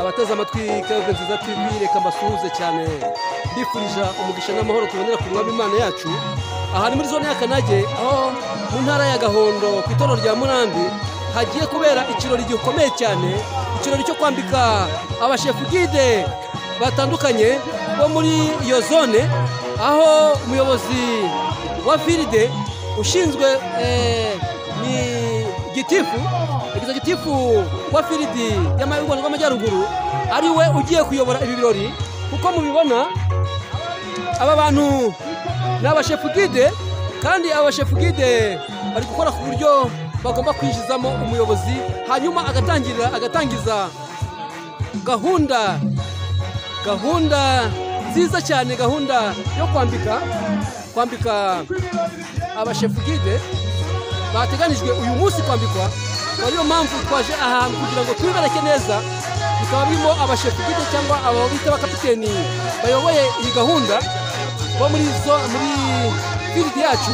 abateze amatwi Keve Nziza TV reka mbasuhuze cyane mbifurije umugisha n'amahoro tubonera ku mwami Imana yacu. Aha ni muri zone y'Akanage aho mu ntara ya Gahondo ku itorero rya Murambi hagiye kubera ikirori gikomeye cyane, ikirori cyo kwambika abashefu guide batandukanye bo muri iyo zone, aho umuyobozi wa Firide ushinzwe ni gitifu wa Firidi y'Amajyaruguru y'Amajyaruguru ari we ugiye kuyobora ibi birori. Kuko mubibona aba bantu n'abashefu guide, kandi abashefu guide bari gukora ku buryo bagomba kwinjizamo umuyobozi, hanyuma agatangiza gahunda nziza cyane, gahunda yo kwambika abashefu guide bateganijwe uyu munsi kwambikwa. Ariyo mpamvu twaje ahantu kugira ngo twibereke neza, bikaba birimo abashefu guide cyangwa abo bita abakapiteni bayoboye iyi gahunda bo muri Firidi yacu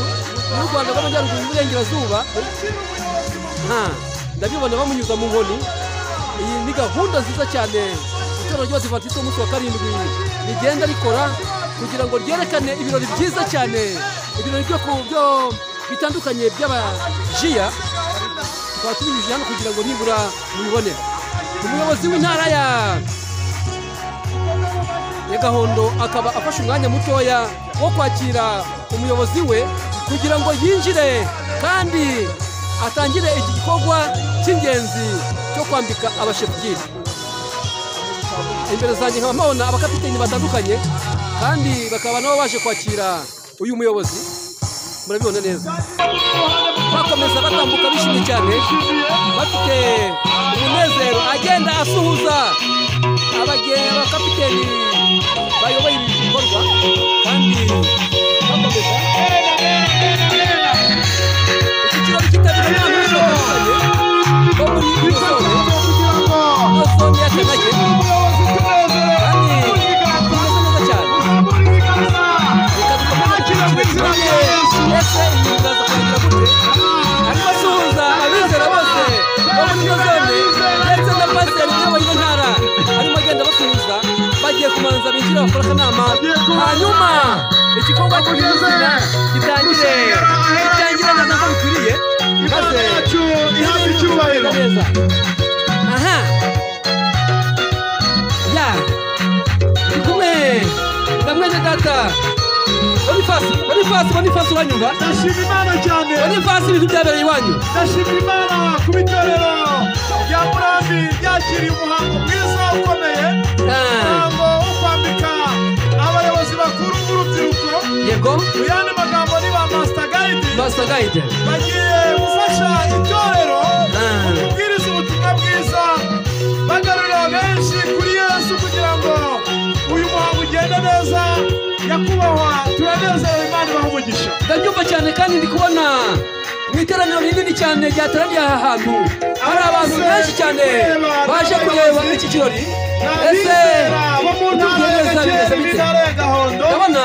y'u Rwanda rw'Amajyaruguru y'Uburengerazuba. Ndabibona bamunyuza mu nkoni. Iyi ni gahunda nziza cyane itorero ry'Abadivantisiti umunsi wa karindwi rigenda rikora kugira ngo ryerekane ibirori byiza cyane, ibirori byo bitandukanye by'abajiya. Tukaba tubijije hano kugira ngo nibura mubibone. Umuyobozi w'intara ya Gahondo akaba afashe umwanya mutoya wo kwakira umuyobozi we kugira ngo yinjire kandi atangire iki gikorwa cy'ingenzi cyo kwambika abashefu guide. Imbere zanjye nkaba mpabona abakapiteni batandukanye, kandi bakaba nabo baje kwakira uyu muyobozi. Murabibona neza bakomeza batambuka bishimye cyane, bafite umunezero, agenda asuhuza abakapiteni bayoboye ibi bikorwa, kandi bakomeza iki kirori kitabiriwe n'abantu benshi batandukanye bo muri iyo zone y'Akanage, kandi bimeze neza cyane. Reka dukomeze ese biraza kurangira gute? Ariko asuhuza abizera bose bo muri iyo zone ndetse na pasiteri uyoboye iyo ntara arimo agenda basuhuza, bagiye kumanza binjira bakora akanama, hanyuma igikorwa cy'izina gitangire ntabwo bikwiriye, maze ihabwe icyubahiro neza. Ndi kumwe na mwene data Bonifasi uranyumva? Ndashima Imana cyane. Bonifasi ibintu byabereye iwanyu. Ndashima Imana ku itorero rya Murambi ryakiriye umuhango mwiza ukomeye, umuhango wo kwambika abayobozi bakuru b'urubyiruko. Yego. Mu yandi magambo ni ba Master Guide. Bagiye gufasha itorero mu kubwiriza ubutumwa bwiza, bagarurira benshi kuri Yesu kugira ngo uyu muhango ugende neza. Nyakubahwa, turanezerewe, Imana ibahe umugisha. Ndabyumva cyane, kandi ndi kubona mu iteraniro rinini cyane ryateraniye aha hantu hari abantu benshi cyane baje kureba iki kirori. Ese bo mu ntara ya Gahondo ndabona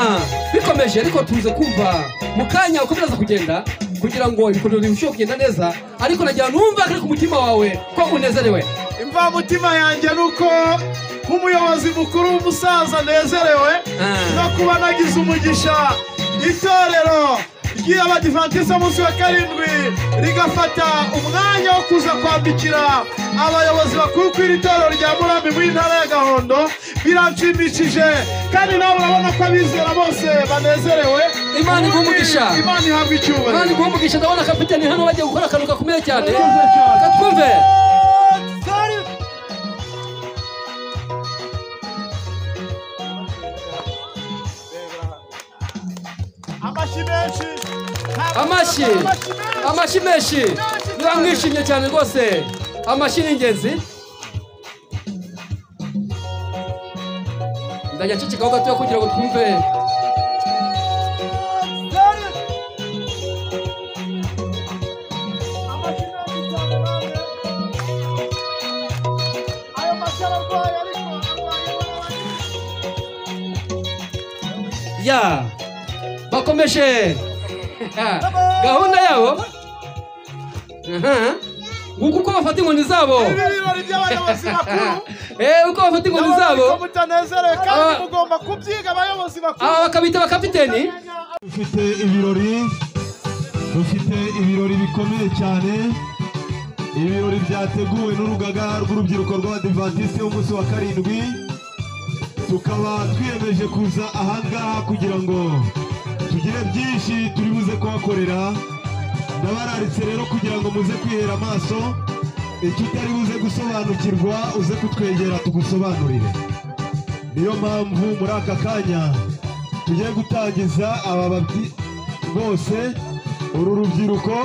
bikomeje, ariko tuze kumva mu kanya uko biraza kugenda kugira ngo ibikorwa birusheho kugenda neza. Ariko nagira numva kuri ku mutima wawe ko unezerewe. Imva mutima yanjye nuko nk'umuyobozi mukuru w'umusaza nezerewe no kuba nagize umugisha itorero ry'Abadivantisiti umunsi wa karindwi rigafata umwanya wo kuza kwambikira abayobozi bakuru ku iri torero rya Murambi mu ntara ya Gahondo. Biranshimishije, kandi nawe urabona ko abizera bose banezerewe. Imana iguhe umugisha. Imana ihabwe icyubahiro. Imana iguhe umugisha. Ndabona kapiteni hano bagiye gukora akantu gakomeye cyane. Katwumve. Amashi menshi niba mwishimye cyane rwose. Amashi ni ingenzi. Ndajya ncicikaho gatoya kugira ngo twumve. bakomeje gahunda yabo. nguko uko bafata inkoni zabo ibi birori by'abayobozi bakuru uko bafata inkoni zabo mutanezerewe kandi mugomba kubyiga abayobozi bakuru aba bakabita abakapiteni. dufite ibirori bikomeye cyane, ibirori byateguwe n'urugaga rw'urubyiruko rw'Abadivantisite b'umunsi wa karindwi. Tukaba twiyemeje kuza ahangaha kugira ngo tugire byinshi turi buze kuhakorera. Ndabararitse rero kugira ngo muze kwihera amaso, icyo utari buze gusobanukirwa uze kutwegera tugusobanurire. Niyo mpamvu muri aka kanya tugiye gutangiza aba bose, uru rubyiruko,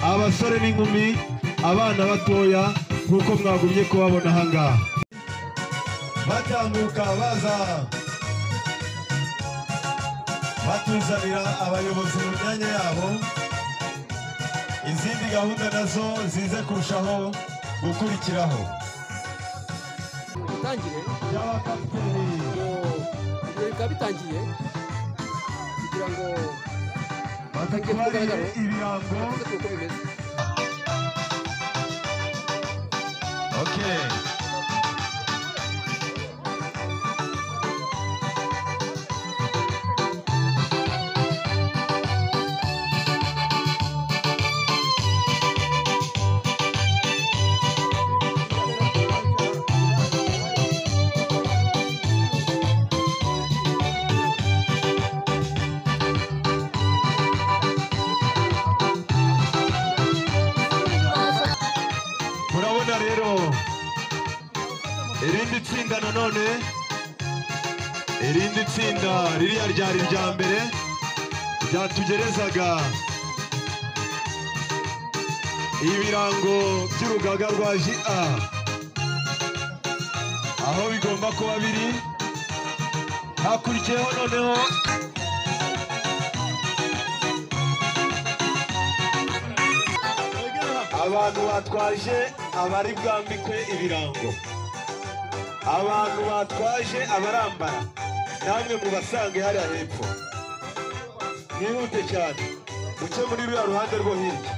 abasore n'inkumi, abana batoya nk'uko mwagumye kubabona ahangaha batambuka baza batuzanira abayobozi mu myanya yabo. Izindi gahunda nazo zize kurushaho gukurikiraho. Bitangire bikaba bitangiye kugira ngo batangire ibirango. Okay. Murabona rero irindi tsinda nanone, irindi tsinda ririya ryari irya mbere ryatugerezaga ibirango by'urugaga rwa JA aho bigomba kuba biri. Hakurikiyeho noneho abantu batwaje abari bwambikwe ibirango, abantu batwaje abarambara, namwe mubasange hariya hepfo. Mwihute cyane muce muri ruriya ruhande rwo hirya.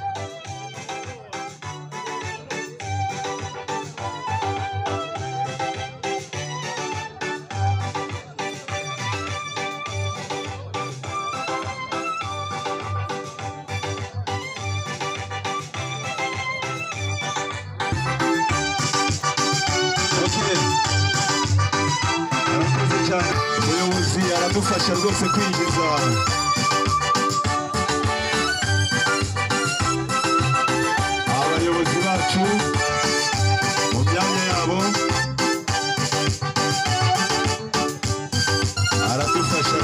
Umuyobozi aradufasha rwose kwinjiza abayobozi bacu mu myanya yabo. Aradufasha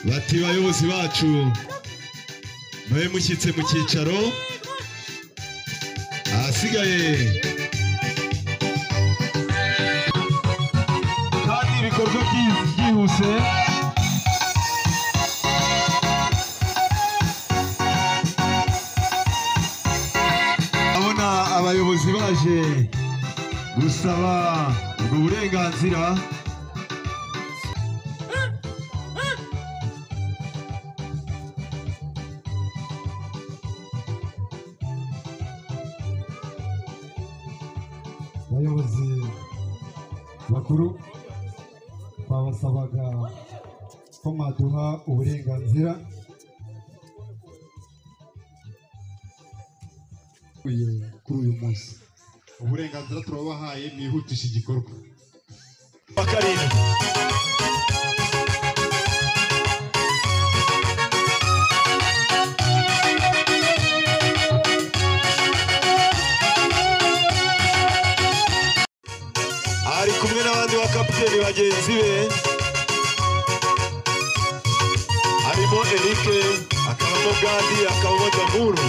bati bayobozi bacu mwe mushyitse mu cyicaro ahasigaye kandi ibikorwa byihuse. Abona abayobozi baje gusaba ubwo burenganzira. Abayobozi bakuru babasabaga ko mwaduha uburenganzira kuri uyu munsi. Uburenganzira turabahaye, mwihutisha igikorwa. Ari kumwe n'abandi bakapiteni bagenzi be, harimo Eric, akabamo Gandi akaboza nkuru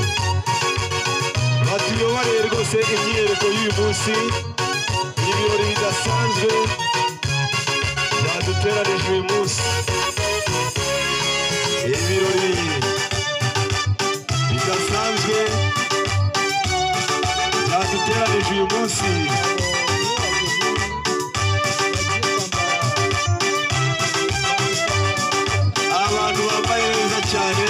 batuyobore rwose imyiyereko y'uyu munsi ibirori bidasanzwe byaduteranije uyu munsi ibirori bidasanzwe byaduteranije uyu munsi abantu bambaye neza cyane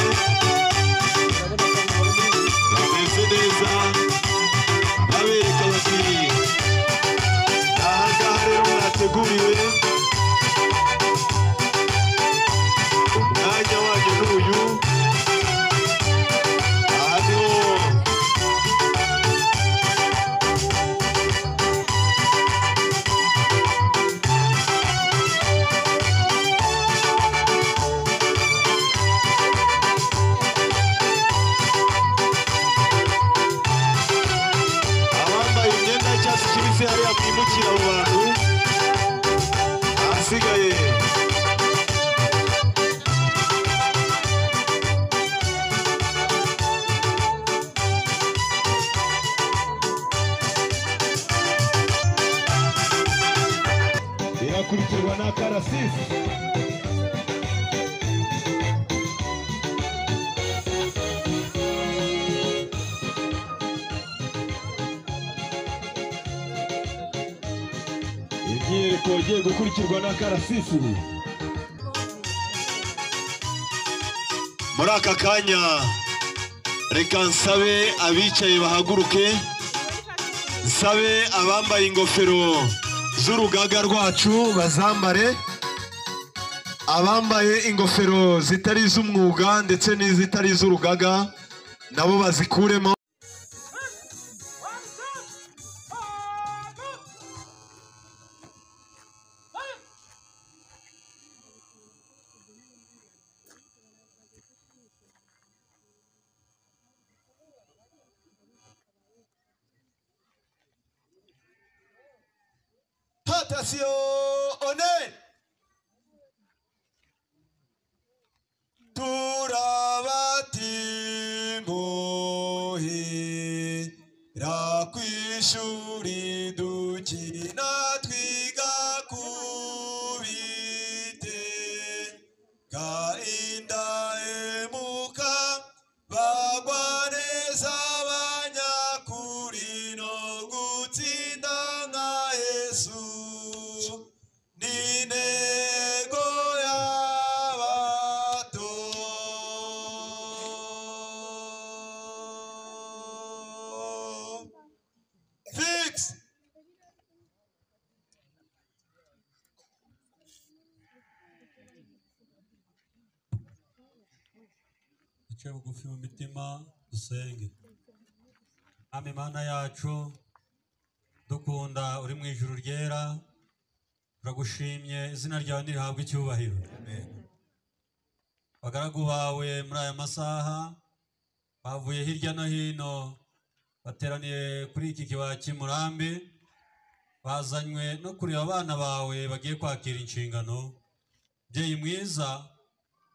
bameze neza babereka abakiriya aha ngaha rero mwateguriwe umwanya wanyu n'uyu aha niho abambaye imyenda y'icyatsi kibisi hariya mwimukira abo bantu ahasigaye irakurikirwa na karasisi imyiyereko igiye gukurikirwa na karasisi muri aka kanya reka nsabe abicaye bahaguruke nsabe abambaye ingofero z'urugaga rwacu bazambare abambaye ingofero zitari iz'umwuga ndetse n'izitari iz'urugaga nabo bazikuremo Attention, on est turabatimuhira kw'ishuri dukina twiga kubiteka indahemuka bagwa neza abanyakuri no gutsinda nka Yesu n'intego y'abato fix duce bugufi mu mitima dusenge. Mwami Mana yacu dukunda uri mu ijuru ryera turagushimye izina ryawe nirihabwe icyubahiro. Bagaragu bawe muri aya masaha bavuye hirya no hino bateraniye kuri iki kibaya cy'Imurambi bazanywe no kureba abana bawe bagiye kwakira inshingano. Mubyeyi mwiza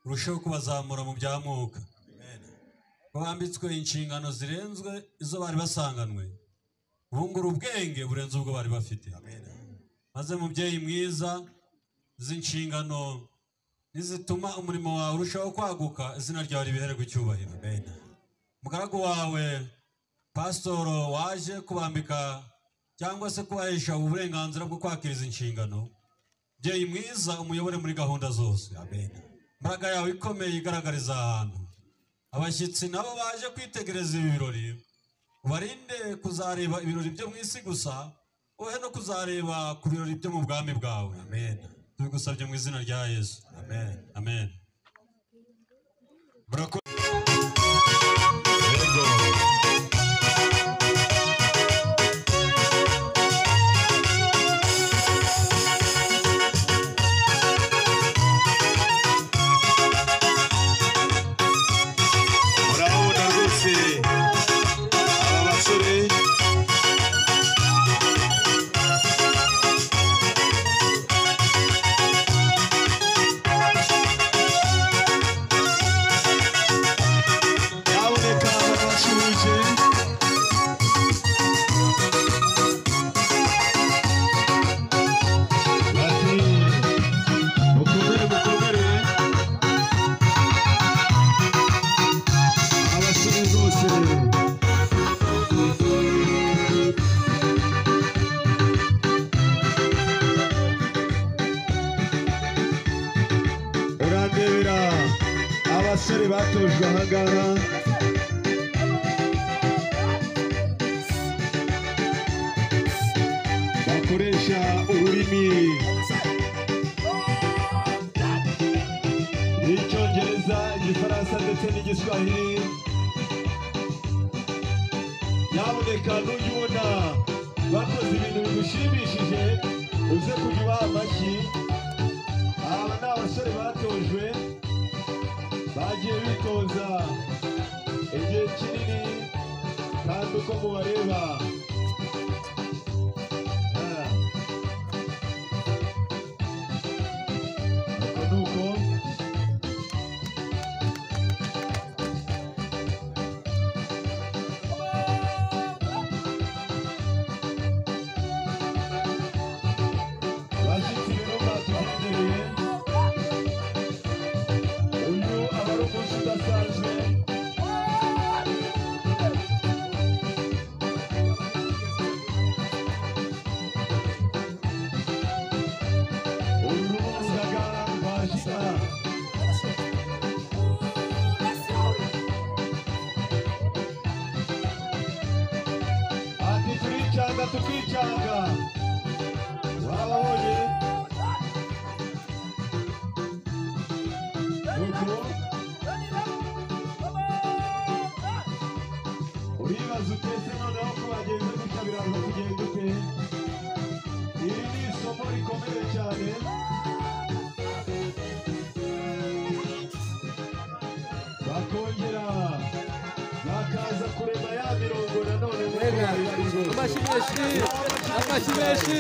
urusheho kubazamura mu bya mwuka bambitswe inshingano zirenzwe izo bari basanganwe bungura ubwenge burenze ubwo bari bafite. Maze mubyeyi mwiza izi nshingano nizituma umurimo wawe urushaho kwaguka izina ryawe ribihererwe icyubahiro. Mugaragu wawe pasitoro waje kubambika cyangwa se kubahesha uburenganzira bwo kwakira izi nshingano, mubyeyi mwiza umuyobore muri gahunda zose. Imbaraga yawe ikomeye igaragariza ahantu abashyitsi nabo baje kwitegereza ibi birori, ubarinde kuzareba ibirori byo mu isi gusa, wowe no kuzareba ku birori byo mu bwami bwawe. Tubigusabye mu izina rya Yesu. Amen. batojwe ahangaha bakoresha ururimi rw'icyongereza, igifaransa ndetse n'igiswahili. Nyamuneka nujya ubona bakoze ibintu bigushimishije uze kujya ubaha amashyi. Aba ni abasore batojwe, bagiye bitoza igihe kinini kandi uko mubareba uko nuko bashyitsi rero batugendereye. Uyu aba ari umunsi udasanzwe. Uru ni urugaga rwa Jita. Ati turicanga tukicanga, wababonye nuko uribaza utese noneho ko bagenze gutya biraza kugenda ute? Iri ni isomo rikomeye cyane. Bakongera bakaza kurema ya mirongo nanone nk'uko bari bari rwose. amashyi menshi, amashyi menshi.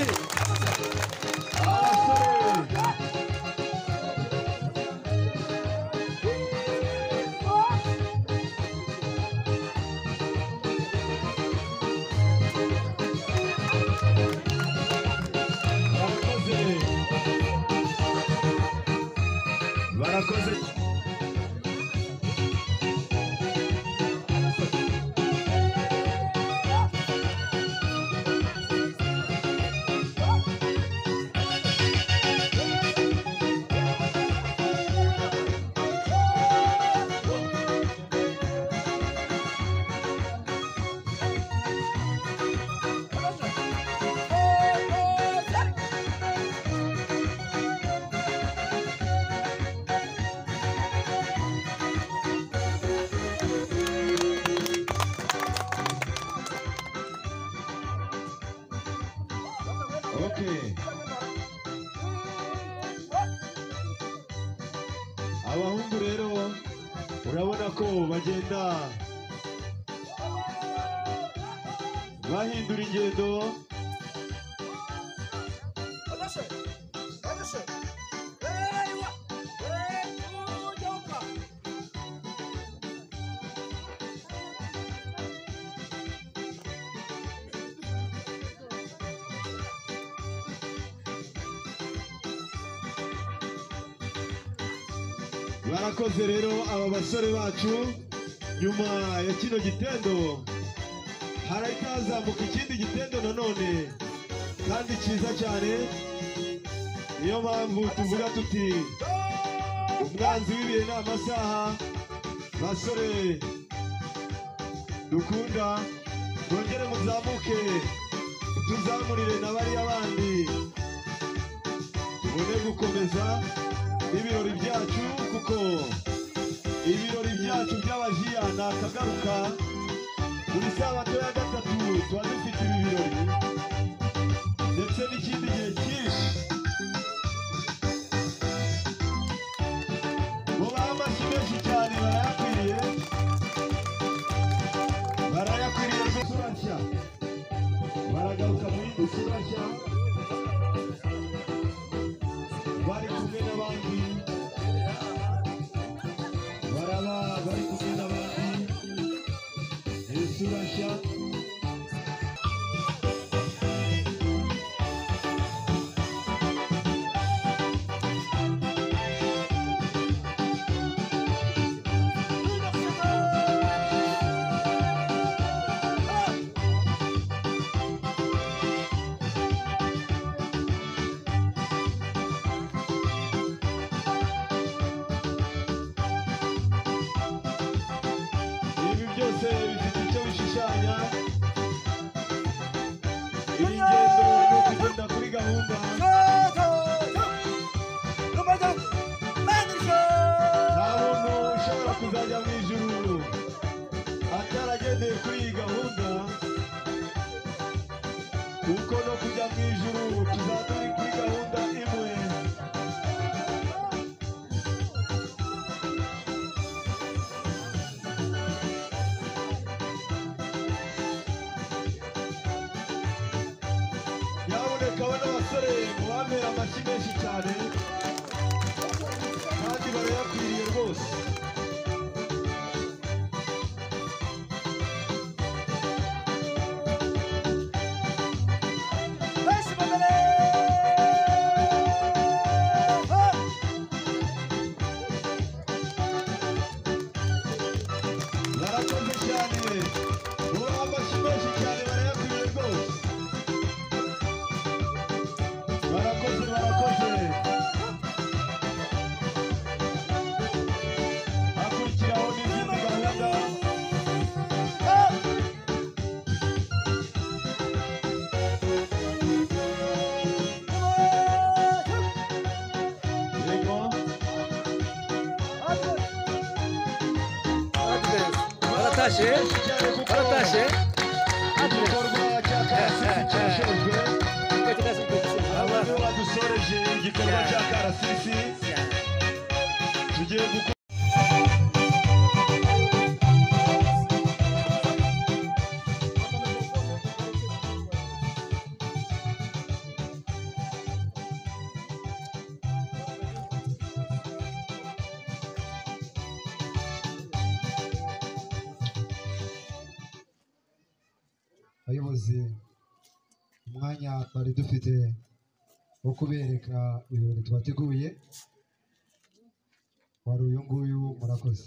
Abasore barakoze. Okay. Abahungu rero urabona ko bagenda bahindura ingendo. Barakoze rero aba basore bacu. Nyuma ya kino gitendo harahita hazamuka ikindi gitendo nanone kandi cyiza cyane. Niyo mpamvu tuvuga tuti umwanzi w'ibihe ni amasaha. Basore dukunda, mwongere muzamuke tuzamurire na bariya bandi, tubone gukomeza ibirori byacu, kuko ibirori byacu by'abajiya ni akagaruka. Buri sabato ya gatatu tuba dufite ibi birori ndetse n'ikindi gihe cyinshi. Mubahe amashyi menshi cyane, barayakwiriye, barayakwiriye rwose. Urashya baragaruka mu yindi sura nshya, bari kumwe n'abandi, baraba bari kumwe n'abandi, isura nshya. kuko no kujya mu ijuru tuzaba turi kuri gahunda imwe. Nyabuneka bano basore mubambera amashyi menshi cyane kandi barayakwiriye rwose. Barakoze cyane, mubaha amashyi menshi cyane barayakwiriye rwose. Barakoze, barakoze. Hakurikiraho n'izindi gahunda. Yego. baratashe baratashe Igikorwa cya karasisi cyashojwe. Aba nibo badusoreje igikorwa cya karasisi. Tugiye gukora abayobozi. Umwanya twari dufite wo kubereka ibirori twateguye wari uyu nguyu, murakoze.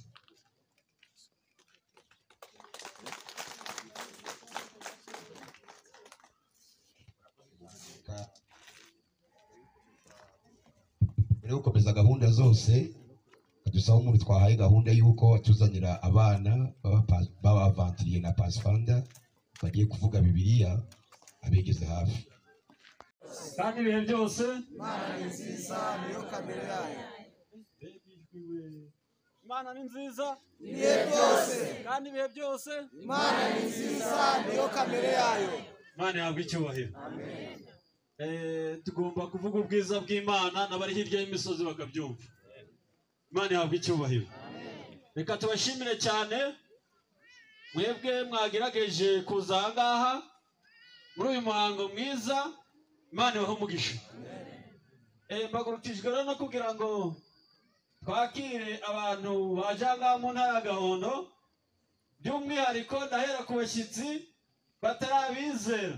Mbere yo gukomeza gahunda zose dusaba umuntu twahaye gahunda y'uko atuzanira abana b'abavantiriye na pasifanda bagiye kuvuga bibiliya abegeze hafi. kandi ibihe byose Imana ni nziza niyo kamere yayo. Imana ni nziza Ibihe byose kandi ibihe byose Imana ni nziza niyo kamere yayo. Imana yahabwa icyubahiro. Tugomba kuvuga ubwiza bw'Imana n'abari hirya y'imisozi bakabyumva. Imana yahabwa icyubahiro. Reka tubashimire cyane mwebwe mwagerageje kuza aha ngaha muri uyu muhango mwiza. Imana ibahe umugisha. Mbagurukijwe rero no kugira ngo twakire abantu baje aha ngaha mu ntara ya Gahondo, by'umwihariko ndahera ku bashyitsi batarabizera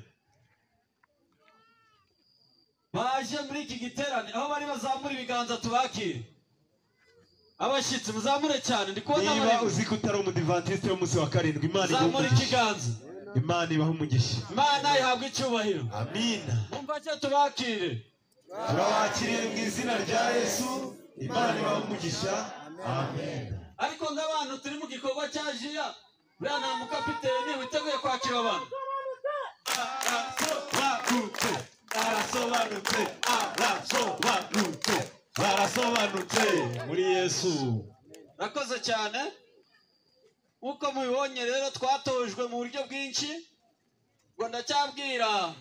baje muri iki giterane, aho bari bazamura ibiganza tubakire. Abashyitsi muzamure cyane, ndi kubona niba bari uzi ko utari umudivantiste w'umunsi wa karindwi, Imana zamura iguhe ikiganza. Imana ibahe umugisha. Imana ihabwe icyubahiro. Amina. Umva cyo tubakire. Turabakiriye mu izina rya Yesu. Imana ibahe umugisha. Amen. Ariko nk'abantu turi mu gikorwa cya jiya, buriya nta mukapiteni witeguye kwakira abantu. Arasobanutse, arasobanutse, arasobanutse, barasobanutse muri Yesu. Rakoze cyane. Nk'uko mubibonye rero twatojwe mu buryo bwinshi, ngo ndacyabwira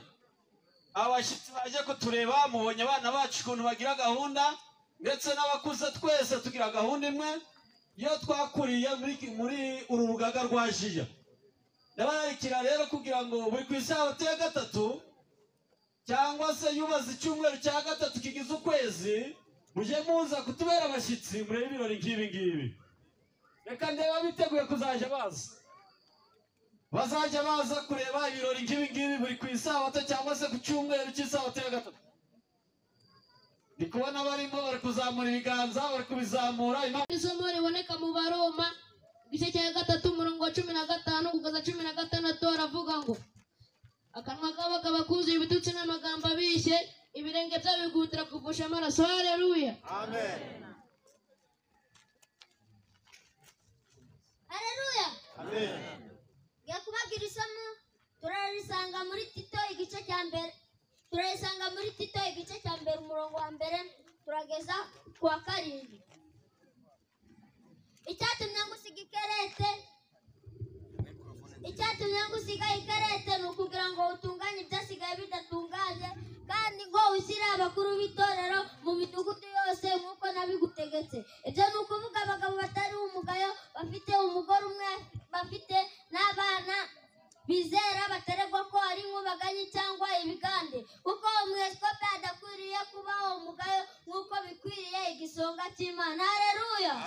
abashyitsi baje kutureba, mubonye abana bacu ukuntu bagira gahunda, ndetse n'abakuze twese tugira gahunda imwe iyo twakuriye muri uru rugaga rwa jiya. Ndabararikira rero kugira ngo buri ku isabato ya gatatu cyangwa se yubaza icyumweru cya gatatu kigize ukwezi, mujye muza kutubera abashyitsi murebe ibirori nk'ibi ngibi. Reka ndeba biteguye kuzajya baza, bazajya baza kureba ibirori nk'ibi ngibi buri ku isabato cyangwa se ku cyumweru cy'isabato ya gatatu. Ndi kubona barimo bari kuzamura ibiganza, bari kubizamura. Isomo riboneka mu Baroma igice cya gatatu umurongo wa 15 kugeza 16 aravuga ngo akanwa kabo kaba kuzuye ibitutsi n'amagambo abishye, ibirenge byabo bigutira kuvusha amaraso. Haleluya, Amen. Haleluya. Amen. Ngiye kubabwira isomo turarisanga muri Tito igice cya mbere. Turarisanga muri Tito igice cya mbere umurongo wa mbere turageza ku wa 7. Icyatumye ngusiga ikerete ni ukugira ngo utunganye ibyasigaye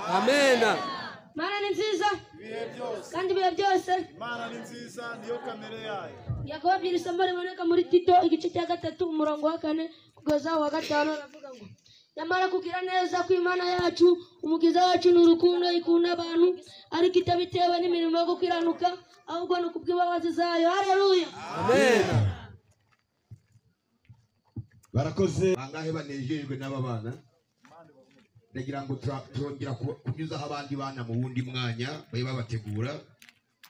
amena. Mana ni nziza ibihe byose kandi ibihe byose. Imana ni nziza niyo kamere yayo. Yakubabwira isomo riboneka muri Tito igice cya 3 umurongo wa 4 kugeza wa 5 aravuga ngo nyamara kugira neza kw'Imana yacu umukiza wacu n'urukundo ikunda abantu ariko itabitewe n'imirimo yo gukiranuka ahubwo no kubw'imbabazi zayo. Haleluya, Amena. barakoze bangahe banejejwe n'aba bana. Ndagira ngo turongera kunyuzaho abandi bana mu wundi mwanya babe babategura.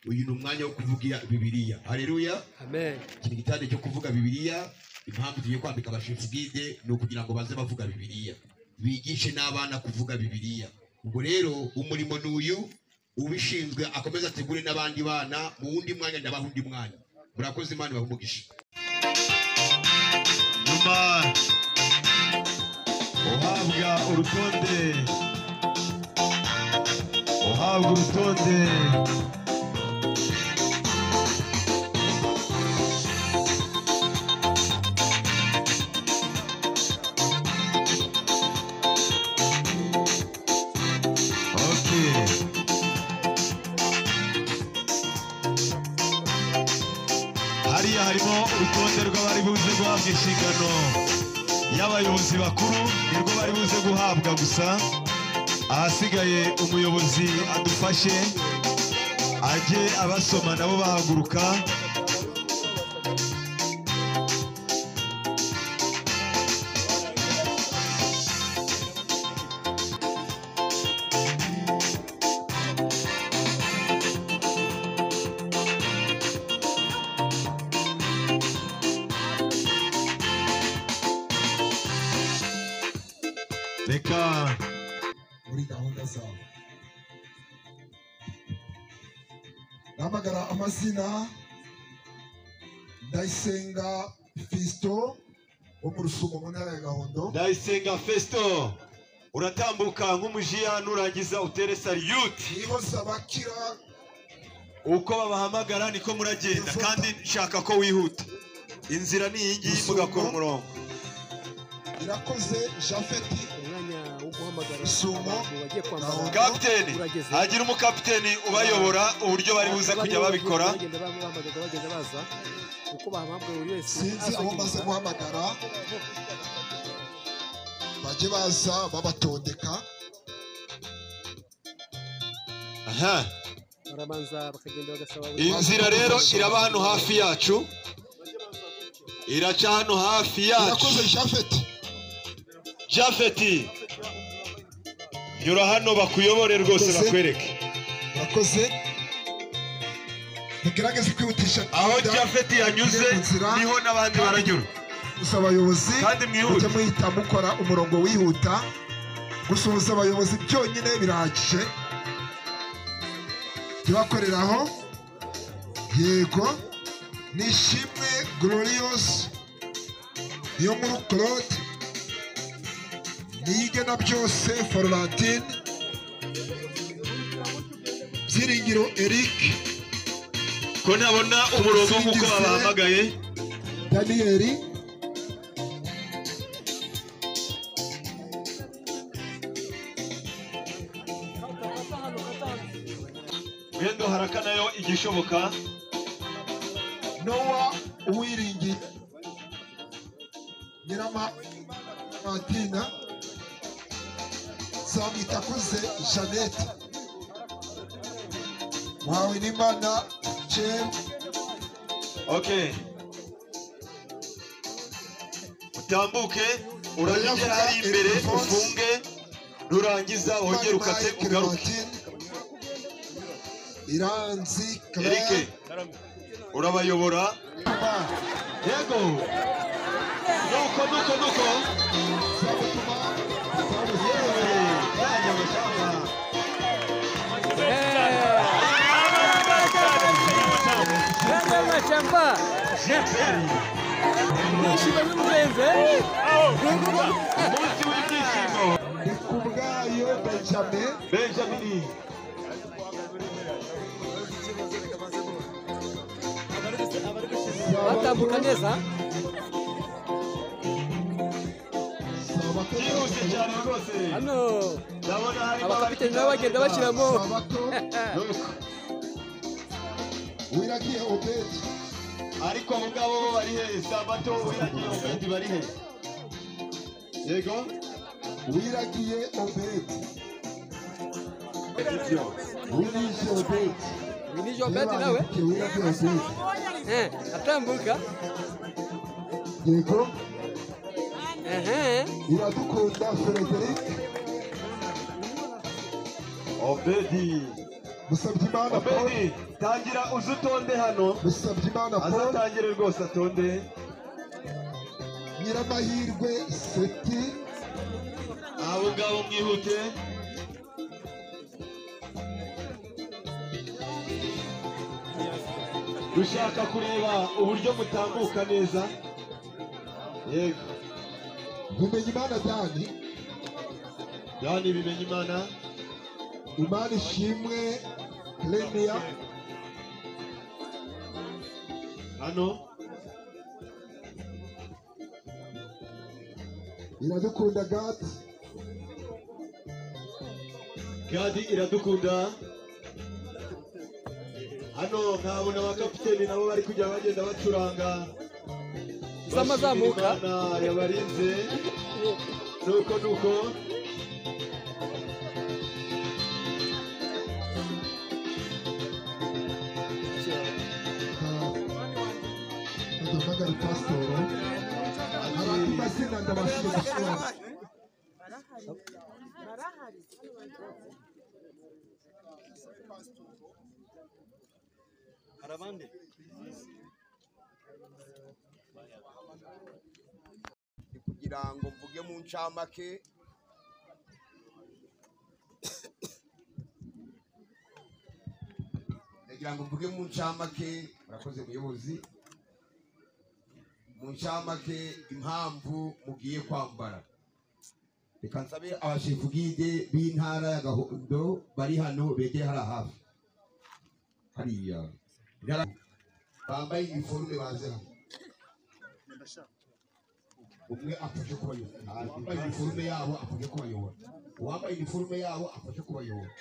Uyu ni umwanya wo kuvugira Bibiliya. Haleluya, Amen. iki gitande cyo kuvuga Bibiliya. Impamvu tugiye kwambika abashefu guide ni ukugira ngo baze bavuga Bibiliya, bigishe n'abana kuvuga Bibiliya. Ubwo rero umurimo n'uyu ubishinzwe akomeza ategure n'abandi bana mu wundi mwanya ndabaha undi mwanya. Murakoze, Imana ibahumugishe. nyuma uhabwa urutonde hariya harimo urutonde rw'abari buze guhabwa inshingano y'abayobozi bakuru, nirwo bari buze guhabwa gusa. Ahasigaye umuyobozi adufashe ajye abasoma nabo bahaguruka. Reka muri gahunda zawe nahamagara amazina Ndayisenga Fisto wo mu Rusumo mu ntara ya Gahondo. Ndayisenga Festo, uratambuka nk'umujiya nurangiza utere salute. Niho Sabakira Uko babahamagara niko muragenda, kandi shaka ko wihuta. Inzira ni iyi ngiyi mugakora umurongo. Irakoze Jafeti Umwanya wo guhamagara Rusumo bagiye kwambara. Kapiteni, hagira umukapiteni ubayobora uburyo bari buze kujya babikora. Bagenda baza uko bahamagaye buri wese. sinzi abo maze guhamagara bajye baza babatondeka. Aha, Barabanza bakagenda bagasaba inzira rero iraba hano hafi yacu, iraca hano hafi yacu. Irakoze Jafeti Jafeti, nyura hano bakuyobore rwose bakwereke. urakoze. Mugerageze kwihutisha Aho Jafeti yanyuze niho n'abandi baranyura. gusa abayobozi Kandi mwihute. mujye muhita mukora umurongo wihuta. Gusuhuza abayobozi byonyine birahagije. Tubakoreraho yego Nishimwe Glorious, Niyonkuru Claude, Niyigena byose Florentine, Byiringiro Eric, Ko ntabona umurongo nk'uko babahamagaye. Daniel, Mwendo haraka nayo igishoboka. Noah Uwiringi, Nyirama Martina, Samitakuze Jeannette, Muhawenimana Jem, Okay. Utambuke, uragera hari imbere ufunge, nurangiza wongere ukate ugaruke. Iranzi Eric, Claire, urabayobora. Yego. Nuko. Sabutuma, Yanya mashamba. Kanda mashamba. Nishimwe bimurenze. Umunsi w'ibyishimo. Ndikubwayo Benjamin, Benjamin. Batambuka neza. Byihuse cyane rwose hano ndabona harimo abakapiteni nabo bagenda bashyiramo Wiragiye Obedi ariko abo ngabo bari he Sabato Wiragiye Obedi bari he yego Wiragiye Obedi Wiragiye Obedi Winije Obedi nawe Wiragiye Obedi atambuka yego Iradukunda Frederic Obedi Musabyimana Paul Obedi tangira uzutonde hano Musabyimana Paul azatangire rwose atonde Nyiramahirwe Seti abo ngabo mwihute dushaka kureba uburyo mutambuka neza yego Bimenyimana Dani Dani Bimenyimana Imana Ishimwe Lenia hano Iradukunda Gadi Gadi Iradukunda hano nkabona abakapiteni nabo bari kujya bagenda bacuranga zamazamuka yabarinze nuko Ndamagari Pasitoro abantu mazina ndabashije gusura Harabande kugira ngo mvuge mu ncamake ndagira ngo mvuge mu ncamake murakoze muyobozi mu ncamake impamvu mugiye kwambara reka nsabe abashefu gide b'intara ya Gahondo bari hano begeye hariya hafi hariya bambaye iniforume baze hano umwe afashe kubayobora uwambaye iniforume yabo afashe kubayobora uwambaye iniforume yabo afashe kubayobora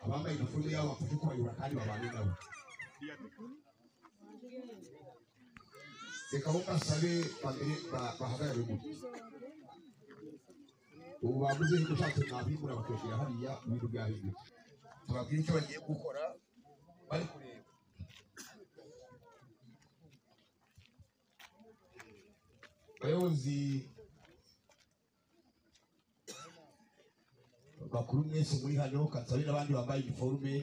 abambaye iniforume yabo afashe kubayobora kandi babane nabo reka aho basabe babiri bahagarare gutya ubu bavuze ko ushatse mwabimura bakegera hariya ibintu byahindutse tubabwire icyo bagiye gukora bari kureba abayobozi bakuru mwese muri hano kansabe n'abandi bambaye iniforume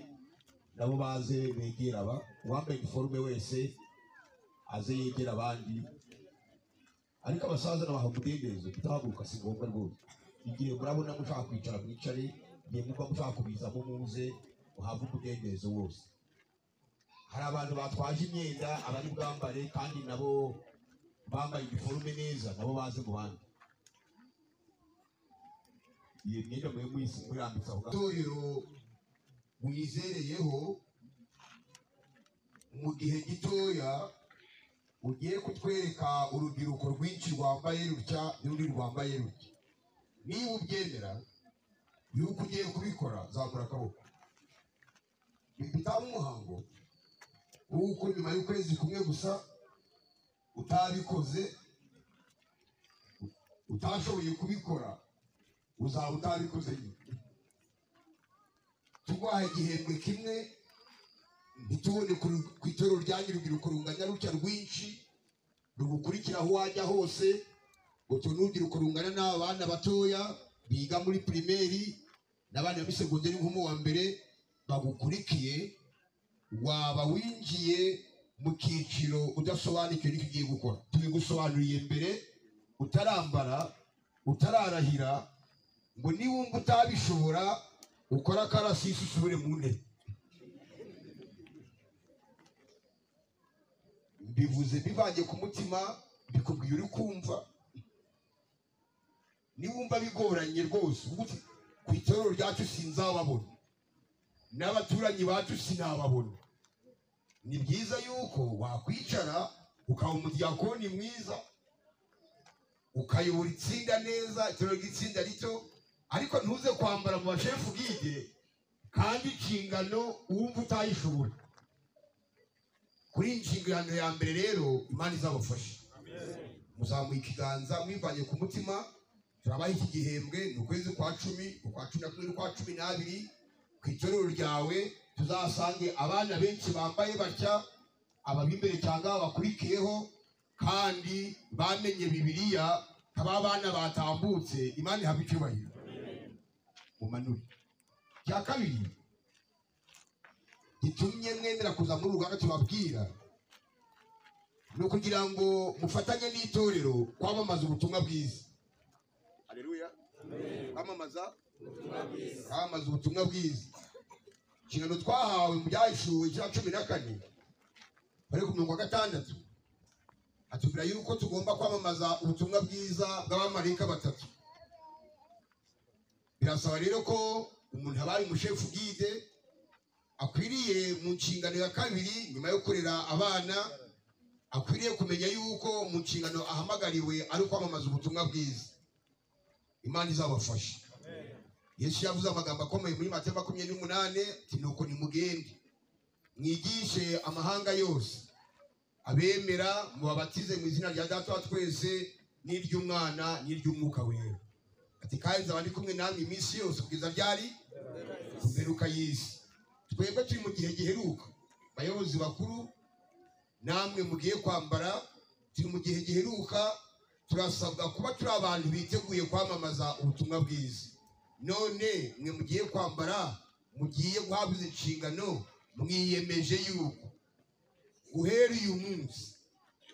nabo baze begera aba uwambaye iniforume wese aze yegera abandi ariko abasaza n'abaha umudendezo kutahaguruka si ngombwa rwose igihe murabona mushaka kwicara mwicare igihe mwumva mushaka kubizamo muze muhabwe umudendezo wose hari abantu batwaje imyenda abari bwambare kandi nabo bambaye iniforume neza nabo baze mu bandi iyo myenda mwe murambitse aho itorero mwizereyeho mu gihe gitoya ugiye kutwereka urubyiruko rwinshi rwambaye rutya n'urundi rwambaye rutya niba ubyemera yuko ugiye kubikora zamura akaboko bitaba umuhango w'uko nyuma y'ukwezi kumwe gusa utabikoze utashoboye kubikora uzaba utabikoze nyine turwaye igihembwe kimwe ntitubone ku itorero ryanyu urubyiruko rungana rutya rwinshi rugukurikira aho wajya hose ngo tubone urubyiruko rungana n'abana batoya biga muri pirimeri n'abana muri segonderi nko mu wa mbere bagukurikiye waba winjiye mu cyiciro udasobanukiwe n'icyo ugiye gukora tubigusobanuriye mbere utarambara utararahira ngo niwumva utabishobora ukora akarasisi usubire mu ntebe bivuze bivange ku mutima bikubwiye uri kumva niwumva bigoranye rwose ku itorero ryacu sinzababona n'abaturanyi bacu sinababona ni byiza yuko wakwicara ukaba umudiyakoni mwiza ukayobora itsinda neza, itorero ry'itsinda rito, ariko ntuze kwambara mu bashefu bwige kandi inshingano wumva utayishobora. Kuri inshingano ya mbere rero Imana izabafasha. Muzamuye ikiganza mwivanye ku mutima. Turabaha iki gihembwe ni ukwezi kwa 10, ukwa 11 n'ukwa 12. Ku itorero ryawe tuzasange abana benshi bambaye batya, ababimbere cyangwa abakurikiyeho kandi bamenye Bibiliya, aba bana batambutse. Imana ihabwe icyubahiro. Mumanure. Cya kabiri gitumye mwemera kuza muri Uganda tubabwira no kugira ngo mufatanye n'itorero kwamamaza ubutumwa bwiza. Haleluya. Kwamamaza ubutumwa bwiza. Inshingano twahawe mu Byahishuwe cya 14 bari ku 16 atubwira yuko tugomba kwamamaza ubutumwa bwiza bw'abamarayika batatu. Birasaba rero ko umuntu abaye umushefu guide akwiriye mu nshingano ya kabiri, nyuma yo kurera abana, akwiriye kumenya yuko mu nshingano ahamagariwe ari kwamamaza ubutumwa bwiza. Imana izabafasha. Yesu yavuze amagambo akomeye muri Mateyo 28 ati nuko nimugende mwigishe amahanga yose, abemera mubabatize mu izina rya Data wa twese n'iry'Umwana n'iry'Umwuka wera. Ati kandi nzaba ndi kumwe namwe iminsi yose kugeza ryari imperuka y'isi. Twebwe turi mu gihe giheruka, bayobozi bakuru namwe mugiye kwambara, turi mu gihe giheruka. Turasabwa kuba turi abantu biteguye kwamamaza ubutumwa bwiza. None mwe mugiye kwambara, mugiye guhabwa inshingano, mwiyemeje yuko guhera uyu munsi,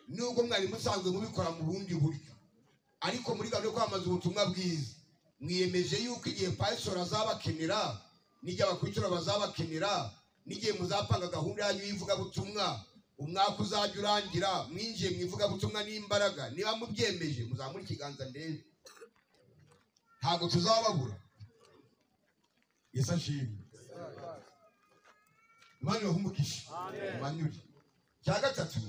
nubwo mwari musanzwe mubikora mu bundi buryo, ariko muri gahunda yo kwamamaza ubutumwa bwiza mwiyemeje yuko igihe pastor azabakenera, n'igihe abakurikira bazabakenera, n'igihe muzapanga gahunda yanyu y'ivugabutumwa, umwaka uzajya urangira mwinjiye mu ivugabutumwa n'imbaraga. Niba mubyemeje muzamura ikiganza ndebe, ntabwo tuzababura. Yesu ashimwe. Imana ibahumukishe. Amen. Cya gatatu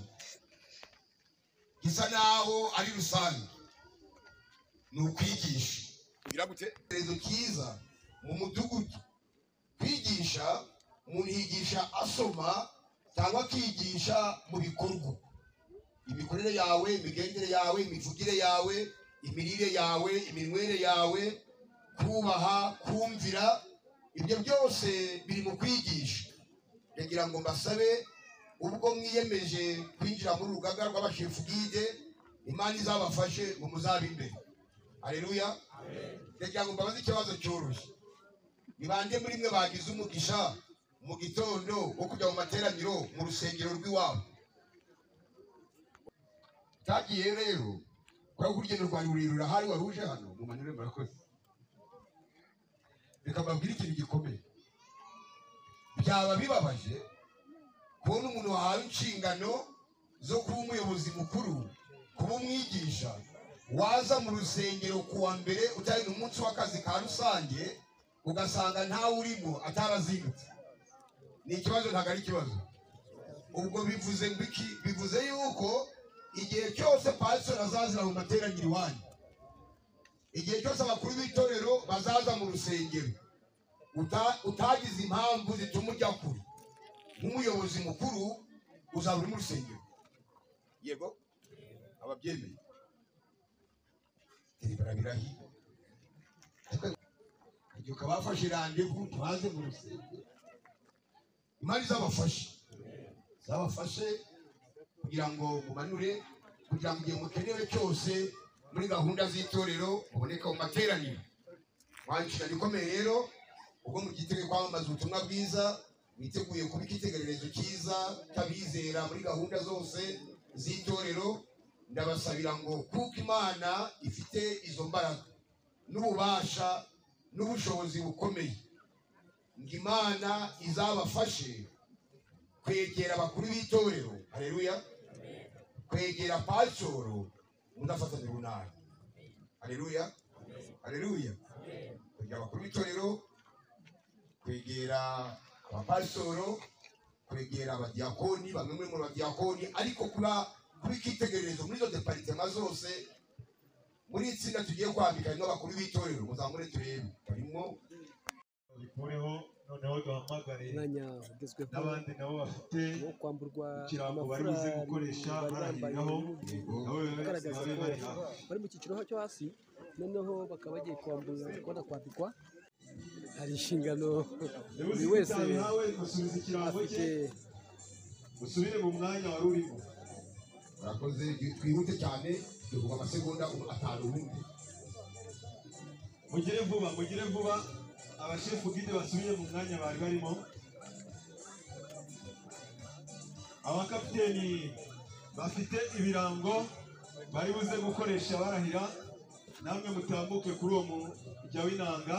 gisa naho ari rusange ni ukwigisha. Biragute rezo cyiza mu mudugudu. Kwigisha, umuntu yigisha asoma cyangwa akigisha mu bikorwa. Imikorere yawe, imigendere yawe, imivugire yawe, imirire yawe, iminywere yawe, kubaha, kumvira, ibyo byose biri mu kwigisha. Ndagira ngo mbasabe ubwo mwiyemeje kwinjira muri urugaga rw'abashefu guide, Imana izabafashe ngo muzabe imbere. Haleluya. Ndagira ngo mbabaze ikibazo cyoroshye. Ni bande muri mwe bagize umugisha mu gitondo wo kujya mu materaniro mu rusengero rw'iwabo? Tagiye rero kwa urugendo rwa rurerure hari waruje hano mu manire murakoze. Reka mbabwire ikintu gikomeye. Byaba bibabaje kubona umuntu wahawe inshingano zo kuba umuyobozi mukuru, kuba umwigisha, waza mu rusengero kuwa mbere utari n'umunsi w'akazi ka rusange ugasanga ntawe urimo atarazindutse. Ni ikibazo, ntabwo ari ikibazo. Ubwo bivuze mbiki? Bivuze yuko igihe cyose pastor azazira mu materaniro iwanyu, igihe cyose abakuru b'itorero bazaza mu rusengero, utagize impamvu zituma ujya kure, nk'umuyobozi mukuru uzaba uri mu rusengero. Yego ababyemeye barabirahiye. Igihe ukabafashe randevu tubaze mu rusengero, Imana izabafashe kugira ngo mumanure, kugira ngo igihe mukenewe cyose muri gahunda z'itorero muboneka mu materaniro. Wanshira ikomeye rero ubwo mugitege kwamamaza ubutumwa bwiza, mwiteguye kuba icyitegererezo cyiza cy'abizera muri gahunda zose z'itorero. Ndabasabira ngo kuko Imana ifite izo mbaraga n'ububasha n'ubushobozi bukomeye, ngo Imana izabafashe kwegera abakuru b'itorero. Haleluya. Kwegera pastor mudafatanya runaka. Haleluya. Haleluya. Kwegera abakuru b'itorero, kwegera abapasitoro, kwegera abadiyakoni, bamwe muri abadiyakoni, ariko kuba kwitegererezo muri izo departement zose muri itsinda tugiye kwambika n'abakuru b'itorero muzamure turebe barimo bikureho noneho duhamagare n'abandi nabo bafite ikirango bari buze gukoresha barahiriraho bari mu cyiciro cyo hasi noneho bakaba bagiye kwambikwa hari inshingano buri wese afite. Usubire mu mwanya wari urimo. Murakoze twihute cyane tuvuga amasegonda 5 ubundi. Mugire vuba abashefu gide basubiye mu mwanya bari barimo. Abakapiteni bafite ibirango bari buze gukoresha barahira, namwe mutambuke kuri uwo mujya w'inanga.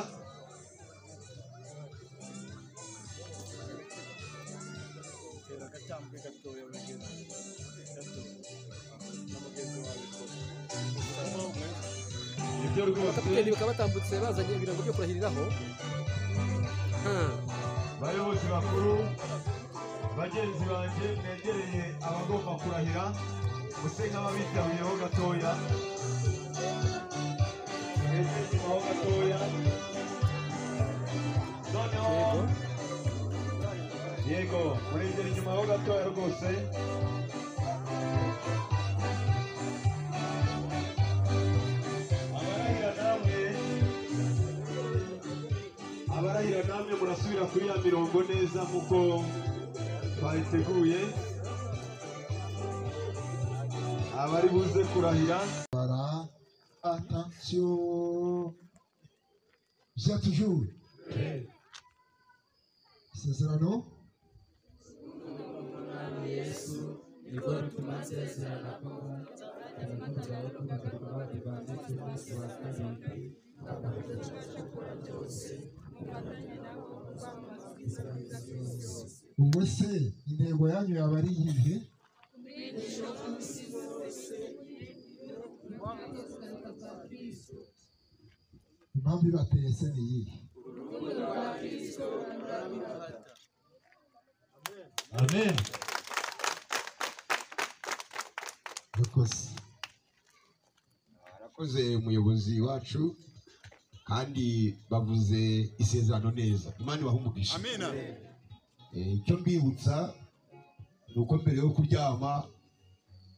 Abakapiteni bakaba batambutse bazanye ibirango byo kurahiriraho. Bayobozi bakuru, bagenzi banjye mwegereye abagomba kurahira, muse nk'ababitabiyeho gatoya. Mwegereye gatoya. Noneho yego, mwegereye inyuma ho gatoya rwose. Abarahira namwe murasubira kuri ya mirongo neza nkuko twayiteguye. Abari buze kurahira attention, bien toujours isezerano Yesu niko tumasezerana ko tuzaho kubagarwa abadivantiste bose bakazambi ubwo se intego yanyu yaba ari iyihe? Impamvu ibateye se ni iyihe? Amen. Arakoze umuyobozi wacu kandi bavuze isezerano neza. Imana ibahumugisha. Amina. Icyo mbibutsa nuko mbere yo kuryama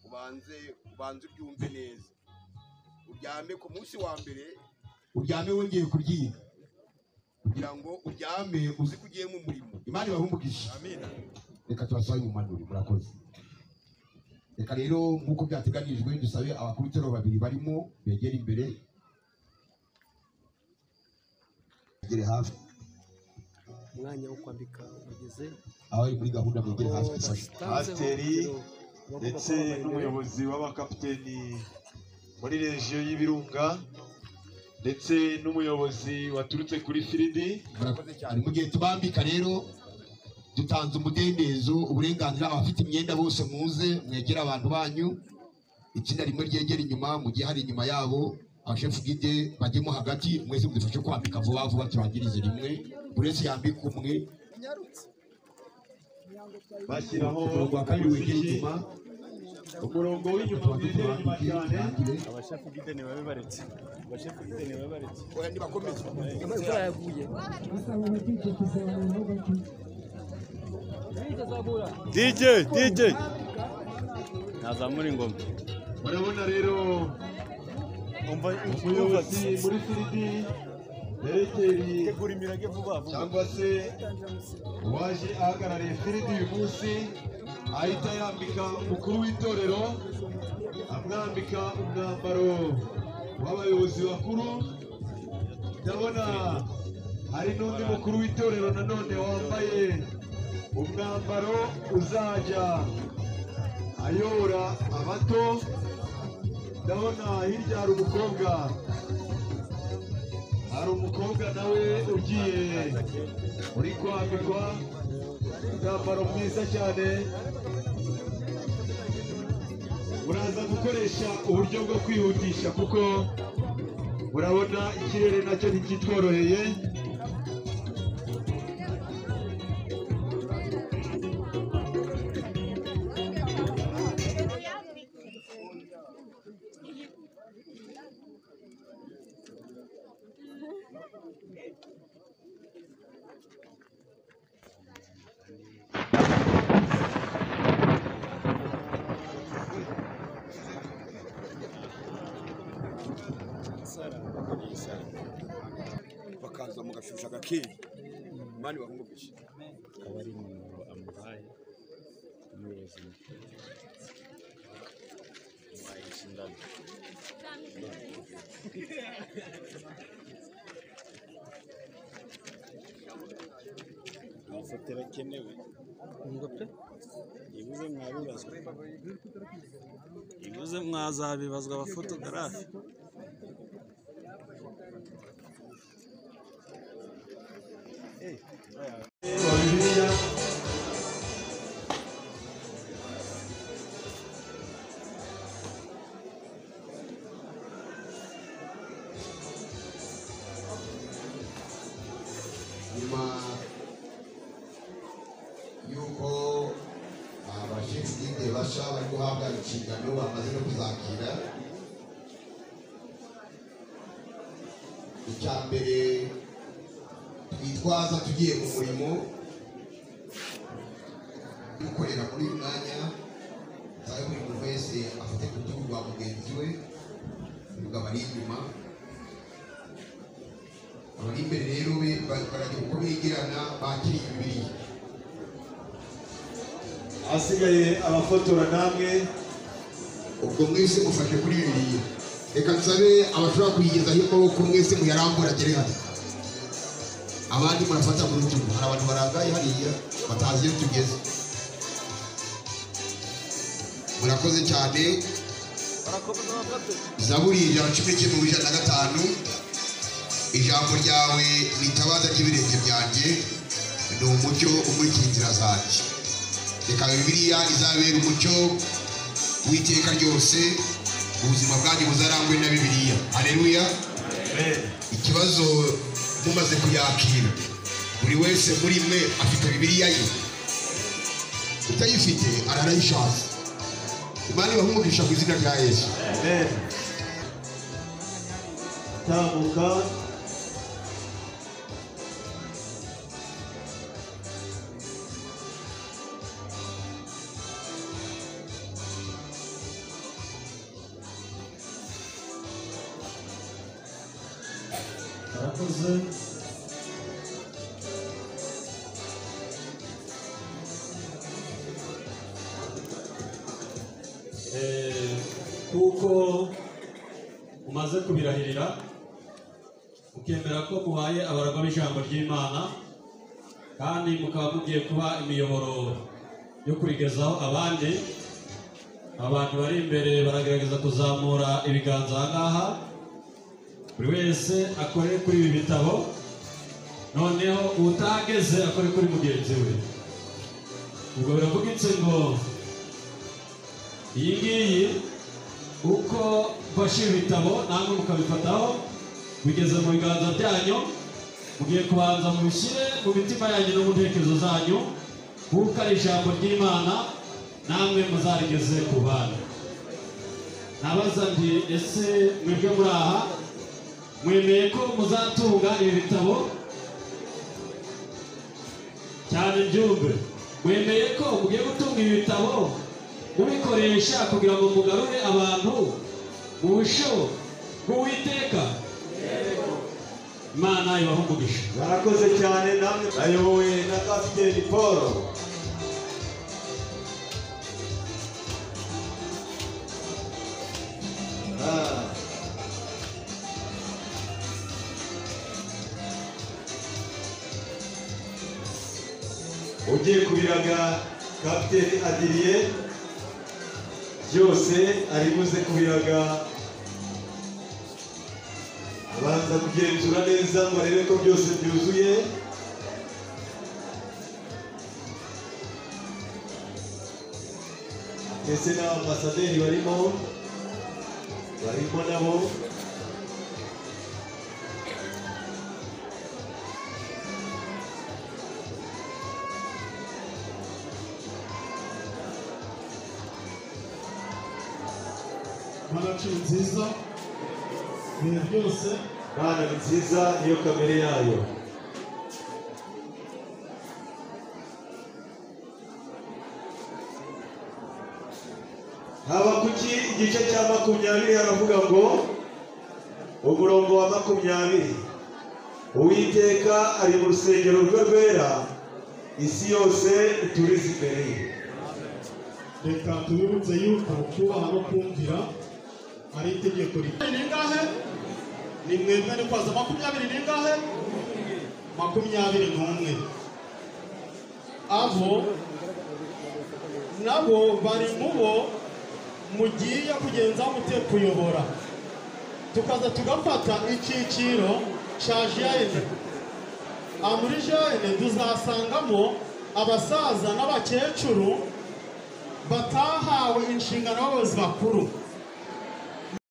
ubanze ubyumve neza. Uryame ku munsi wa mbere, uryame wongeye kuryiga kugira ngo uryame uzi ko ugiye mu murimo. Imana ibahumugisha. Amina. Reka tubasabe mu manuri. Murakoze. Reka rero nk'uko byateganijwe dusabe abakuru b'itoro babiri barimo begera imbere, begere hafi. Umwanya wo kwambika ugeze, abari muri gahunda begere hafi dufashe. Pasiteri ndetse n'umuyobozi w'abakapiteni muri regiyo y'Ibirunga ndetse n'umuyobozi waturutse kuri Firidi. Murakoze cyane. Mu gihe tubambika rero dutanze umudendezo, uburenganzira abafite imyenda bose muze mwegera abantu banyu. Itsinda rimwe ryegera inyuma, mu gihe hari inyuma yabo abashefu gide bajyemo hagati, mwese mudufashe kwambika vuba vuba turangirize rimwe, buri wese yambika umwe. Bashyiraho umurongo wa kabiri wegera inyuma, umurongo w'inyuma wegera inyuma cyane. Abashefu gide ni babe baretse. Abashefu gide ni babe baretse. Oya nibakomeze. imvura yaguye. DJ nazamura ingoma. Murabona rero umuyobozi muri Firidi Derekeri cyangwa se uwaje ahagarariye Firidi uyu munsi ahita yambika umukuru w'itorero, amwambika umwambaro w'abayobozi bakuru. Ndabona hari n'undi mukuru w'itorero nanone wambaye umwambaro uzajya ayobora abato. Ndabona hirya hari umukobwa nawe ugiye uri kwambikwa umwambaro mwiza cyane. Muraza gukoresha uburyo bwo kwihutisha kuko murabona ikirere nacyo ntikitworoheye. kera mani bakumugisha akaba ari nimero amuhaye umuyobozi mukuru wabaye inshingano amafoto arakenewe ngo pe ibuze mwazabibazwa abafotogarafe nyuma y'uko abashinzwe bwite basha bari guhabwa inshingano bamaze no kuzakira icya mbere twitwaza tugiye mu murimo gukorera muri uyu mwanya zawe buri muntu wese afite ku rutugu rwa mugenzi we ubwo abari inyuma abari imbere rero baragira uko bigirana bakiriye Bibiliya hasigaye abafotora namwe ubwo mwese mufashe kuri Bibiliya reka nsabe abashobora kuyigezaho amaboko mwese muyarambura agere hano abandi murafata mu rutugu hari abantu barangaye hariya batazi iyo tugeze murakoze cyane Zaburi ijana na cumi n'icyenda mu ijana na gatanu ijambo ryawe ni itabaza ry'ibirenge byanjye ni umucyo umurikira inzira zanjye reka Bibiliya izabera umucyo w'iteka ryose ubuzima bwanjye buzarangwe na Bibiliya haleluya ikibazo mumaze kuyakira buri wese muri mwe afite Bibiliya ye utayifite ararayishatse Imana ibahumugisha ku izina rya Yesu amen tambuka murakoze kuko umaze kubirahirira ukemera ko muhaye abaragwa b'ijambo ry'Imana kandi mukaba mugiye kuba imiyoboro yo kurigezaho abandi abantu bari imbere baragerageza kuzamura ibiganza ahangaha buri wese akore kuri ibi bitabo noneho utageze akore kuri mugenzi we ubwo biravugitse ngo iyi ngiyi uko mfashe ibitabo namwe mukabifataho bigeze mu biganza byanyu mugiye kubanza mubishyire mu mitima yanyu no mu ntekerezo zanyu kuko ari ijambo ry'Imana namwe muzarigeze ku bana nabaza nti ese mwebwe muri aha mwemeye ko muzatunga ibi bitabo cyane byumve mwemeye ko mugiye gutunga ibi bitabo mubikoresha kugira ngo mugarure abantu mu busho bw'Uwiteka Imana ibahe umugisha barakoze cyane namwe ayobowe na Kapiteni Paul ugiye kubiraga Kapiteni Adiriye byose ari buze kubiraga abanza kugenzura neza ngo arebe ko byose byuzuye ndetse n'abasaderi barimo nabo Manacu nziza ibihe byose Mana ni nziza niyo kamere yayo Habakuki igice cya 20 haravuga ngo umurongo wa 20 uwiteka ari mu rusengero rwe rwera, isi yose iturize imbere ye. Reka tubibutse yuko kubaha no kumvira ari itegeko ringahe? Ni mwebwe ni kwaza 20 n'ingahe? 21. Abo nabo bari mubo mugiye kugenza mute kuyobora, tukaza tugafata icyiciro cya jene. Muri jene tuzasangamo abasaza n'abakecuru batahawe inshingano y'abayobozi bakuru.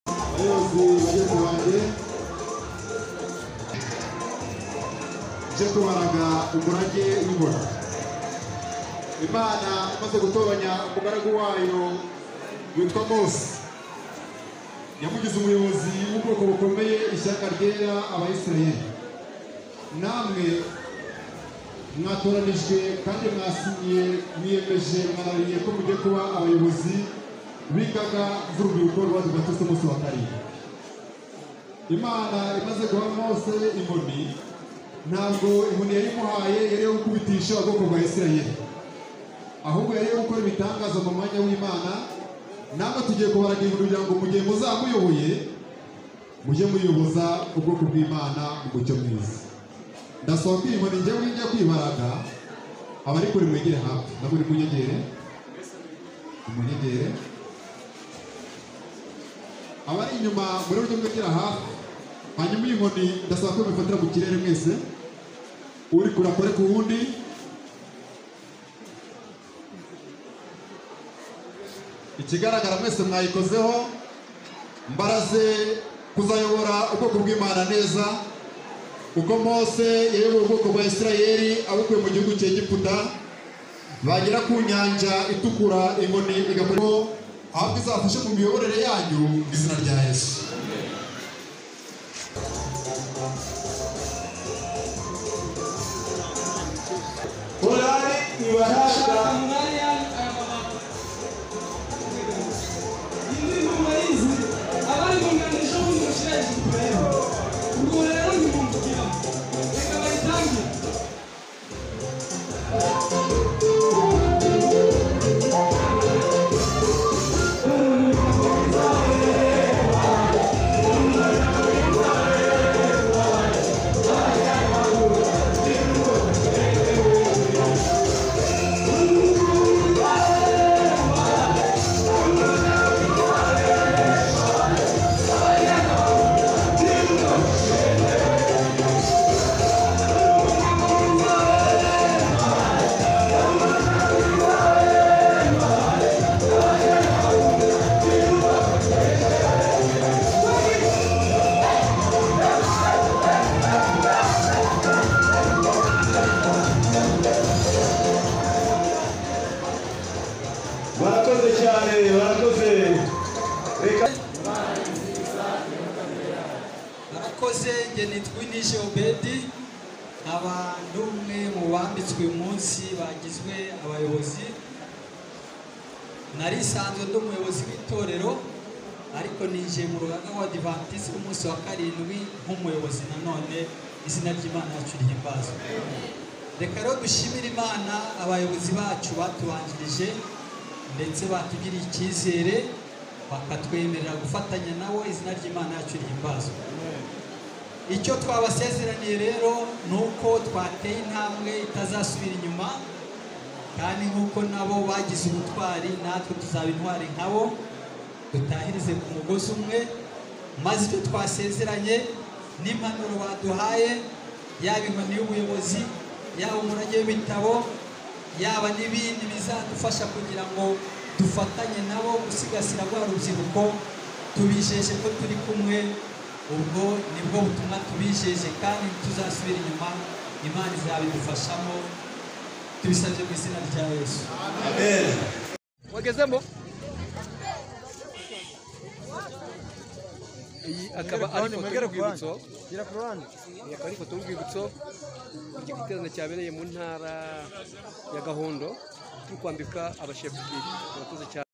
Abayobozi bageze banjye je kubaraga umurage w'ingoro. Imana imaze gutoranya umugaragu wayo witwa Mose, yamugize umuyobozi w'ubwoko bukomeye, ishyaka ryera Abayisirayeli. Namwe mwatoranijwe kandi mwasinyiye, mwiyemeje, mwarariye ko mugiye kuba abayobozi b'ingaga z'urubyiruko rw'Abadivantisiti b'umunsi wa karindwi. Imana imaze guha Mose inkoni, ntabwo inkoni yayimuhaye yari yo gukubitisha ubwoko bwa Isirayeli, ahubwo yari yo gukora ibitangaza mu mwanya w'Imana. Namwe tugiye kubaraga kugira ngo mu gihe muzamuyoboye mujye muyoboza ubwoko bw'Imana mu mucyo mwiza. Ndasaba ko inkoni njye wijya kwibaraga, abari kure mwegere hafi, nabo uri munyegere, umunyegere. Abari inyuma muri buryo mwegera hafi, hanyuma iyi nkoni ndasaba ko mufatira mu kirere mwese, uri kurakore ku wundi. Ikigaragara mwese mwayikozeho, mbaraze kuzayobora ubwoko bw'Imana neza, uko Mose yayoboye ubwoko bwa Isirayeli abukuye mu gihugu cya Egiputa, bagera ku nyanja itukura, inkoni igakorwa, ahubwo izafashe mu miyoborere yanyu mu izina rya Yesu. Korali ibahasha barakoze cyane, barakoze. Reka Murakoze, njye nitwa Inishe Obedi, nkaba ndi umwe mu bambitswe uyu munsi bagizwe abayobozi. Nari isanzwe ndi umuyobozi w'itorero, ariko ninjiye mu rugaga rw'Abadivantisiti b'umunsi wa karindwi nk'umuyobozi nanone. Izina ry'Imana yacu rihimbazwe. Reka rero dushimire Imana, abayobozi bacu batubanjirije ndetse batugiriye icyizere bakatwemerera gufatanya nabo. Izina ry'Imana yacu rihimbazwe. Icyo twabasezeraniye rero ni uko twateye intambwe itazasubira inyuma, kandi nk'uko nabo bagize ubutwari, natwe tuzaba intwari nkabo, dutahirize ku mugozi umwe, maze icyo twasezeranye n'impanuro baduhaye, yaba inkoni y'ubuyobozi, yaba umurage w'ibitabo, yaba n'ibindi bizadufasha kugira ngo dufatanye nabo gusigasira rwa rubyiruko, tubijeje ko turi kumwe. Ubwo nibwo butumwa tubijeje, kandi tuzasubira inyuma. Imana izabidufashamo, tubisabye mu izina rya Yesu. amen. Wagezemo? Iyi akaba ari ifoto y'urwibutso. Akaba ari ifoto y'urwibutso. Iki giterane cyabereye mu ntara ya Gahondo, turi kwambika abashefu. Murakoze cyane.